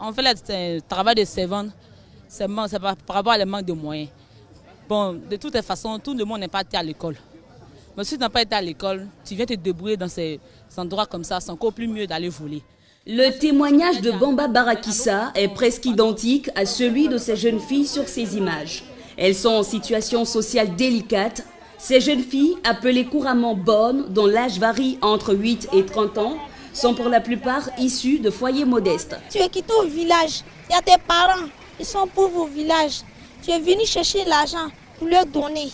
On fait le travail de servante, c'est par rapport à manque de moyens. Bon, de toutes les façons, tout le monde n'est pas été à l'école. Mais si tu n'as pas été à l'école, tu viens te débrouiller dans ces endroits comme ça, c'est encore plus mieux d'aller voler. Le témoignage de Bamba Barakissa est presque identique à celui de ces jeunes filles sur ces images. Elles sont en situation sociale délicate. Ces jeunes filles, appelées couramment bonnes, dont l'âge varie entre 8 et 30 ans, sont pour la plupart issues de foyers modestes. Tu es quitté au village, il y a tes parents, ils sont pauvres au village. Tu es venu chercher l'argent pour leur donner.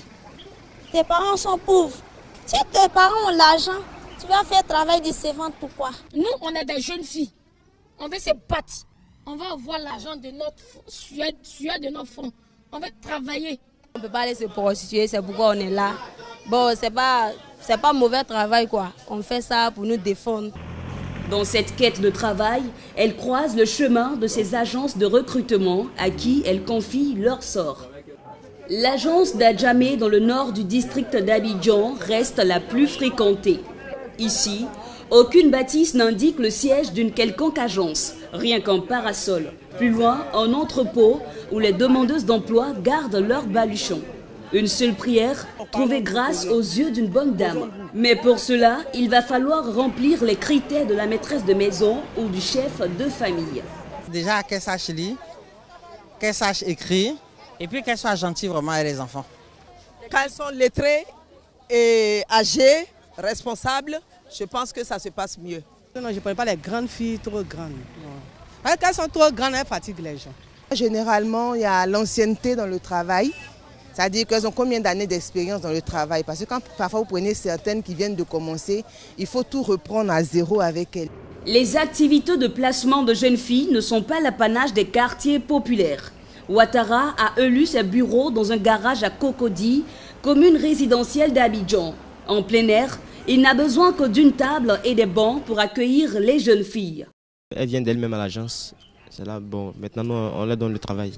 Tes parents sont pauvres. Si tes parents ont l'argent, tu vas faire travail de servante, pourquoi? Nous, on est des jeunes filles. On veut se battre. On va avoir l'argent de notre sueur de notre front. On veut travailler. On ne peut pas aller se prostituer, c'est pourquoi on est là. Bon, c'est pas mauvais travail, quoi. On fait ça pour nous défendre. Dans cette quête de travail, elles croisent le chemin de ces agences de recrutement à qui elles confient leur sort. L'agence d'Adjamé dans le nord du district d'Abidjan reste la plus fréquentée. Ici, aucune bâtisse n'indique le siège d'une quelconque agence, rien qu'un parasol. Plus loin, un entrepôt où les demandeuses d'emploi gardent leurs baluchons. Une seule prière, trouver grâce aux yeux d'une bonne dame. Mais pour cela, il va falloir remplir les critères de la maîtresse de maison ou du chef de famille. Déjà qu'elle sache lire, qu'elle sache écrire et puis qu'elle soit gentille vraiment avec les enfants. Quand elles sont lettrées et âgées, responsables, je pense que ça se passe mieux. Non, je ne prends pas les grandes filles trop grandes. Parce qu'elles sont trop grandes, elles fatiguent les gens. Généralement, il y a l'ancienneté dans le travail. C'est-à-dire qu'elles ont combien d'années d'expérience dans le travail. Parce que quand parfois vous prenez certaines qui viennent de commencer, il faut tout reprendre à zéro avec elles. Les activités de placement de jeunes filles ne sont pas l'apanage des quartiers populaires. Ouattara a élu ses bureaux dans un garage à Cocody, commune résidentielle d'Abidjan. En plein air, il n'a besoin que d'une table et des bancs pour accueillir les jeunes filles. Elle vient d'elle-même à l'agence. C'est là, bon, maintenant on leur donne le travail.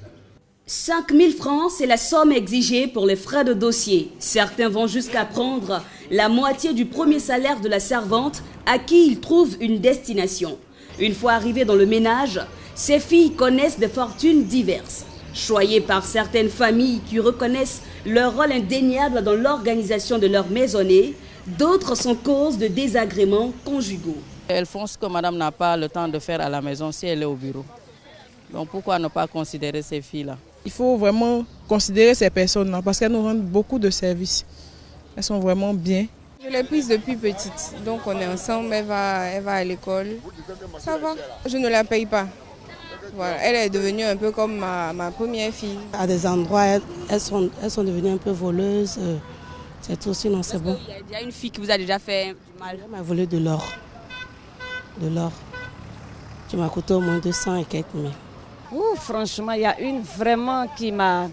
5 000 francs, c'est la somme exigée pour les frais de dossier. Certains vont jusqu'à prendre la moitié du premier salaire de la servante à qui ils trouvent une destination. Une fois arrivées dans le ménage, ces filles connaissent des fortunes diverses. Choyées par certaines familles qui reconnaissent leur rôle indéniable dans l'organisation de leur maisonnée, d'autres sont cause de désagréments conjugaux. Elles font ce que madame n'a pas le temps de faire à la maison si elle est au bureau. Donc pourquoi ne pas considérer ces filles-là? Il faut vraiment considérer ces personnes-là parce qu'elles nous rendent beaucoup de services. Elles sont vraiment bien. Je l'ai prise depuis petite, donc on est ensemble, elle va à l'école. Ça va, je ne la paye pas. Voilà, elle est devenue un peu comme ma première fille. À des endroits, elles sont devenues un peu voleuses. C'est tout, sinon c'est bon. Il y a une fille qui vous a déjà fait du mal. Elle m'a volé de l'or. De l'or. Qui m'a coûté au moins 200 et quelques mille. Franchement, il y a une vraiment qui m'a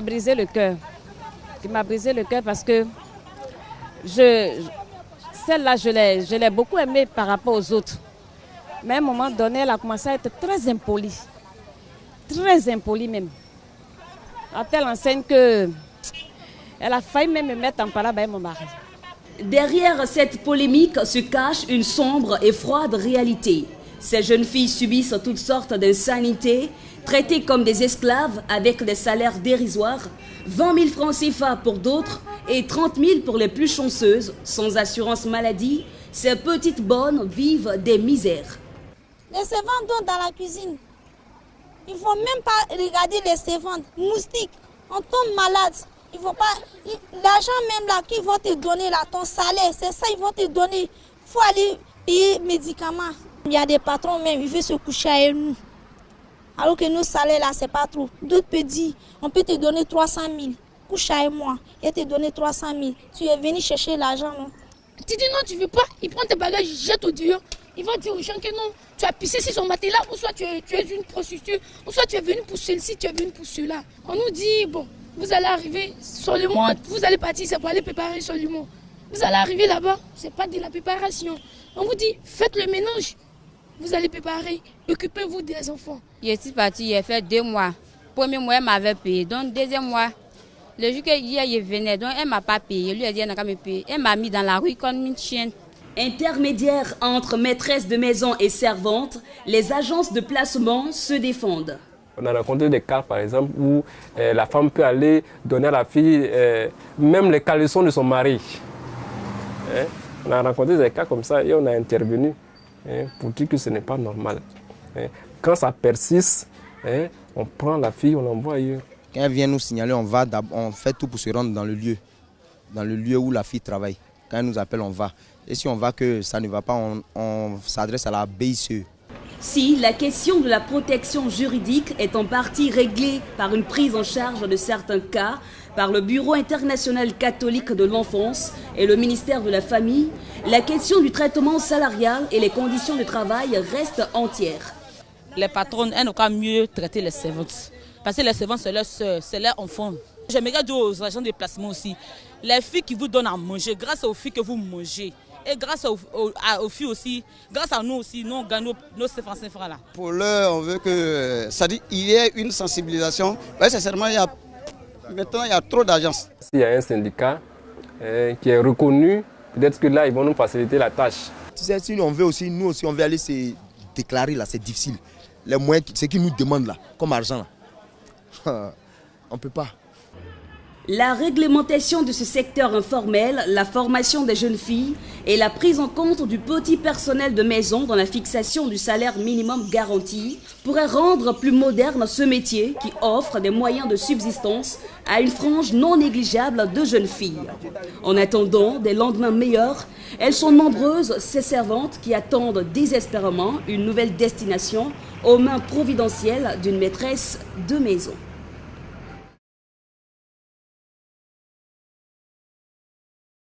brisé le cœur. Qui m'a brisé le cœur parce que celle-là, je l'ai beaucoup aimée par rapport aux autres. Mais à un moment donné, elle a commencé à être très impolie. Très impolie même. À telle enseigne que elle a failli même me mettre en parole avec mon mari. Derrière cette polémique se cache une sombre et froide réalité. Ces jeunes filles subissent toutes sortes d'insanités, traitées comme des esclaves avec des salaires dérisoires, 20 000 francs CFA pour d'autres et 30 000 pour les plus chanceuses. Sans assurance maladie, ces petites bonnes vivent des misères. Les servantes sont dans la cuisine. Il ne faut même pas regarder les servantes. Moustiques, on tombe malade. Il faut pas. L'argent même là qu'ils vont te donner, là, ton salaire, c'est ça ils vont te donner. Il faut aller payer médicaments. Il y a des patrons même, ils veulent se coucher avec nous. Alors que nos salaires là, c'est pas trop. D'autres peuvent dire, on peut te donner 300 000. Couche avec moi et te donner 300 000. Tu es venu chercher l'argent, non? Tu dis non, tu veux pas, ils prennent tes bagages, ils jettent au dehors. Ils vont dire aux gens que non, tu as pissé sur son matelas, ou soit tu es une prostituée, ou soit tu es venu pour celle-ci, tu es venu pour cela. On nous dit, bon, vous allez arriver sur le monde, vous allez partir, c'est pour aller préparer sur le monde. Vous allez arriver là-bas, c'est pas de la préparation. On vous dit, faites le ménage, vous allez préparer, occupez-vous des enfants. Je suis partie, j'ai fait 2 mois. Premier mois, elle m'avait payé, donc deuxième mois. Le jour que hier, je venais, donc elle ne m'a pas payé. Lui a dit qu'elle n'a pas me payer. Elle m'a mis dans la rue comme une chienne. Intermédiaires entre maîtresses de maison et servantes, les agences de placement se défendent. On a rencontré des cas, par exemple, où la femme peut aller donner à la fille même les caleçons de son mari. On a rencontré des cas comme ça et on a intervenu pour dire que ce n'est pas normal. Quand ça persiste, on prend la fille, on l'envoie ailleurs. Quand elle vient nous signaler, on fait tout pour se rendre dans le lieu où la fille travaille. Quand elle nous appelle, on va. Et si on voit que ça ne va pas, on s'adresse à la BICE. Si la question de la protection juridique est en partie réglée par une prise en charge de certains cas par le Bureau international catholique de l'enfance et le ministère de la Famille, la question du traitement salarial et les conditions de travail restent entières. Les patronnes, elles n'ont qu'à mieux traiter les servantes. Parce que les servantes, c'est leurs soeurs, c'est leurs enfants. J'aimerais dire aux agents de placement aussi, les filles qui vous donnent à manger, grâce aux filles que vous mangez, et grâce aux filles aussi, grâce à nous aussi, nous on gagne nos 5 francs là. Pour l'heure, on veut que, ça dit, il y ait une sensibilisation. Sincèrement, maintenant il y a trop d'agences. S'il y a un syndicat qui est reconnu, peut-être que là, ils vont nous faciliter la tâche. Tu sais, si on veut aussi, nous aussi, on veut aller se déclarer là, c'est difficile. Les moyens, ce qu'ils nous demandent là, comme argent là, on ne peut pas. La réglementation de ce secteur informel, la formation des jeunes filles et la prise en compte du petit personnel de maison dans la fixation du salaire minimum garanti pourraient rendre plus moderne ce métier qui offre des moyens de subsistance à une frange non négligeable de jeunes filles. En attendant des lendemains meilleurs, elles sont nombreuses, ces servantes qui attendent désespérément une nouvelle destination aux mains providentielles d'une maîtresse de maison.